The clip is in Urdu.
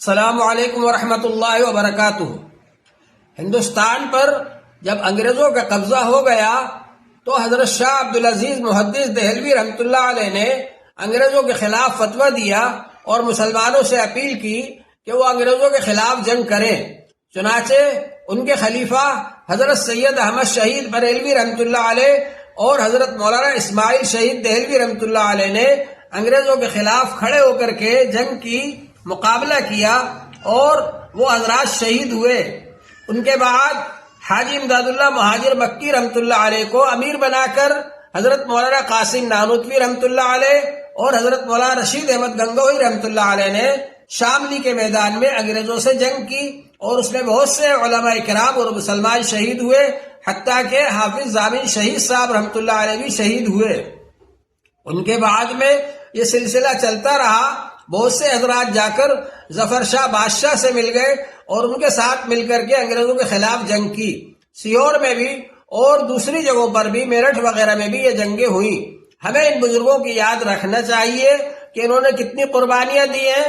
السلام علیکم ورحمۃ اللہ وبرکاتہ۔ ہندوستان پر جب انگریزوں کا قبضہ ہو گیا تو حضرت شاہ عبدالعزیز محدث دہلوی رحمۃ اللہ علیہ نے انگریزوں کے خلاف فتویٰ دیا اور مسلمانوں سے اپیل کی کہ وہ انگریزوں کے خلاف جنگ کریں۔ چنانچہ ان کے خلیفہ حضرت سید احمد شہید بریلوی رحمۃ اللہ علیہ اور حضرت مولانا اسماعیل شہید دہلوی رحمۃ اللہ علیہ نے انگریزوں کے خلاف کھڑے ہو کر کے جنگ کی مقابلہ کیا اور وہ حضرات شہید ہوئے۔ ان کے بعد حاجی امداد اللہ مہاجر مکی رحمۃ اللہ علیہ کو امیر بنا کر حضرت مولانا قاسم نانوتوی رحمۃ اللہ علیہ اور حضرت مولانا رشید احمد گنگوہی رحمۃ اللہ علیہ نے شاملی کے میدان میں انگریزوں سے جنگ کی اور اس میں بہت سے علماء کرام اور مسلمان شہید ہوئے، حتیٰ کہ حافظ ضامن شہید صاحب رحمۃ اللہ علیہ بھی شہید ہوئے۔ ان کے بعد میں یہ سلسلہ چلتا رہا۔ بہت سے حضرات جا کر ظفر شاہ بادشاہ سے مل گئے اور ان کے ساتھ مل کر کے انگریزوں کے خلاف جنگ کی۔ سیور میں بھی اور دوسری جگہوں پر بھی، میرٹھ وغیرہ میں بھی یہ جنگیں ہوئیں۔ ہمیں ان بزرگوں کی یاد رکھنا چاہیے کہ انہوں نے کتنی قربانیاں دی ہیں۔